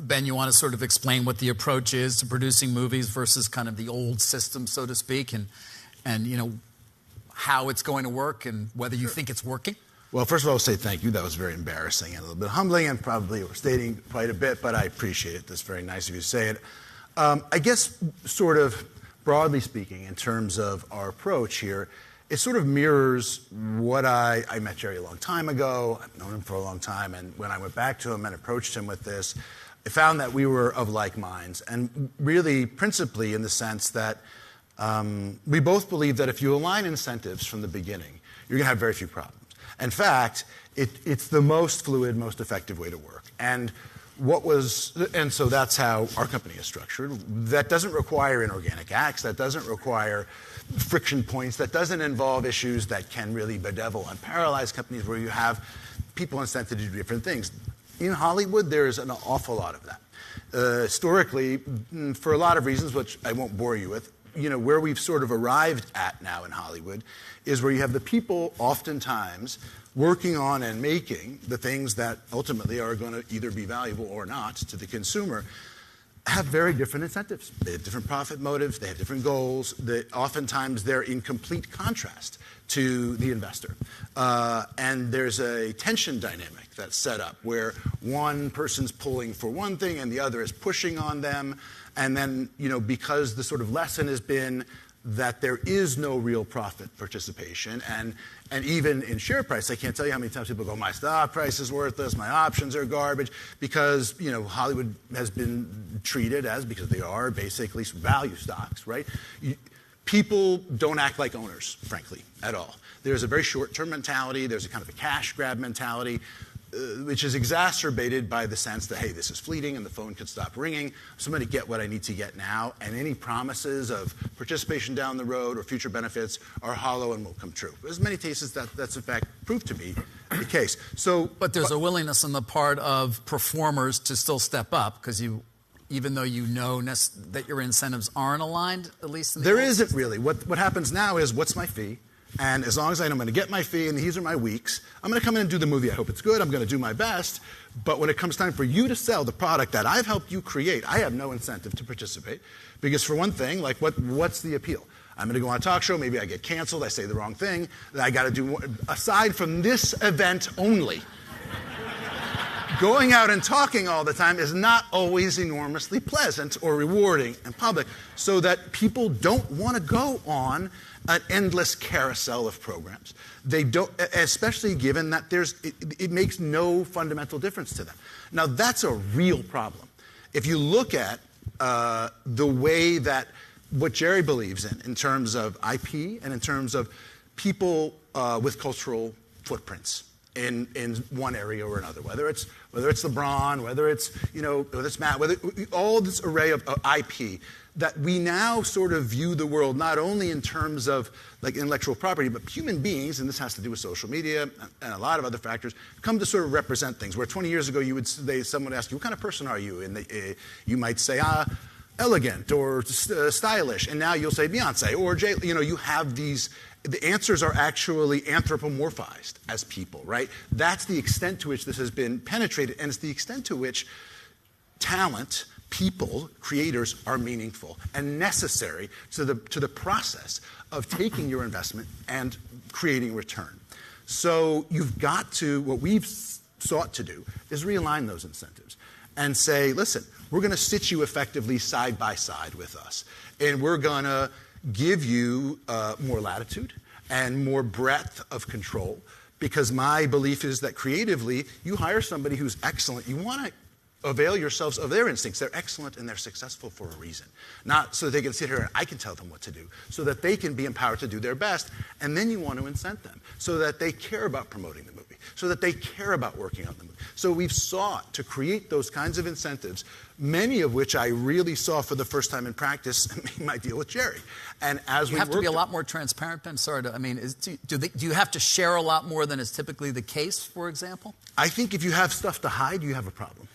Ben, you want to sort of explain what the approach is to producing movies versus kind of the old system, so to speak, and you know, how it's going to work and whether you think it's working? Well, first of all, I'll say thank you. That was very embarrassing and a little bit humbling and probably overstating quite a bit, but I appreciate it. That's very nice of you to say it. I guess sort of broadly speaking, in terms of our approach here, it sort of mirrors what I met Gerry a long time ago. I've known him for a long time, and when I went back to him and approached him with this, I found that we were of like minds, and really principally in the sense that we both believe that if you align incentives from the beginning, you're going to have very few problems. In fact, it's the most fluid, most effective way to work. And so that's how our company is structured. That doesn't require inorganic acts. That doesn't require friction points. That doesn't involve issues that can really bedevil and paralyze companies where you have people incented to do different things. In Hollywood, there's an awful lot of that. Historically, for a lot of reasons, which I won't bore you with, you know, where we've sort of arrived at now in Hollywood is where you have the people oftentimes working on and making the things that ultimately are going to either be valuable or not to the consumer, have very different incentives. They have different profit motives. They have different goals. Oftentimes, they're in complete contrast to the investor. And there's a tension dynamic that's set up where one person's pulling for one thing and the other is pushing on them. And then, you know, because the sort of lesson has been that there is no real profit participation, and even in share price, I can't tell you how many times people go, my stock price is worthless, my options are garbage, because, you know, Hollywood has been treated as, because they are basically value stocks, right? People don't act like owners, frankly, at all. There's a very short-term mentality, there's a kind of a cash grab mentality, which is exacerbated by the sense that, hey, this is fleeting and the phone could stop ringing. So I'm going to get what I need to get now, and any promises of participation down the road or future benefits are hollow and will come true. There's many cases that's in fact proved to be the case. But there's a willingness on the part of performers to still step up because even though you know that your incentives aren't aligned, at least in the there isn't really. What happens now is, what's my fee? And as long as I know I'm going to get my fee and these are my weeks, I'm going to come in and do the movie. I hope it's good. I'm going to do my best. But when it comes time for you to sell the product that I've helped you create, I have no incentive to participate. Because for one thing, like what's the appeal? I'm going to go on a talk show. Maybe I get canceled. I say the wrong thing. I got to do more. Aside from this event only, going out and talking all the time is not always enormously pleasant or rewarding in public, so that people don't want to go on an endless carousel of programs. They don't, especially given that it makes no fundamental difference to them. Now, that's a real problem. If you look at the way that what Gerry believes in terms of IP and in terms of people with cultural footprints in one area or another, whether it's LeBron, whether it's Matt, all this array of IP, that we now sort of view the world not only in terms of like intellectual property, but human beings, and this has to do with social media and a lot of other factors, come to sort of represent things. Where 20 years ago someone would ask you, what kind of person are you? And you might say, elegant or stylish, and now you'll say Beyonce or Jay. You know, you have these. The answers are actually anthropomorphized as people, right? That's the extent to which this has been penetrated, and it's the extent to which talent, people, creators are meaningful and necessary to the process of taking your investment and creating return. So you've got to, what we've sought to do is realign those incentives and say, listen, we're going to sit you effectively side by side with us, and we're going to give you more latitude and more breadth of control, because my belief is that creatively, you hire somebody who's excellent, you want to avail yourselves of their instincts. They're excellent and they're successful for a reason. Not so they can sit here and I can tell them what to do, so that they can be empowered to do their best, and then you want to incent them so that they care about promoting the movie, so that they care about working on the movie. So we've sought to create those kinds of incentives, many of which I really saw for the first time in practice in my deal with Gerry. And as you have to be a lot more transparent, Ben. Sorry, do you have to share a lot more than is typically the case, for example? I think if you have stuff to hide, you have a problem.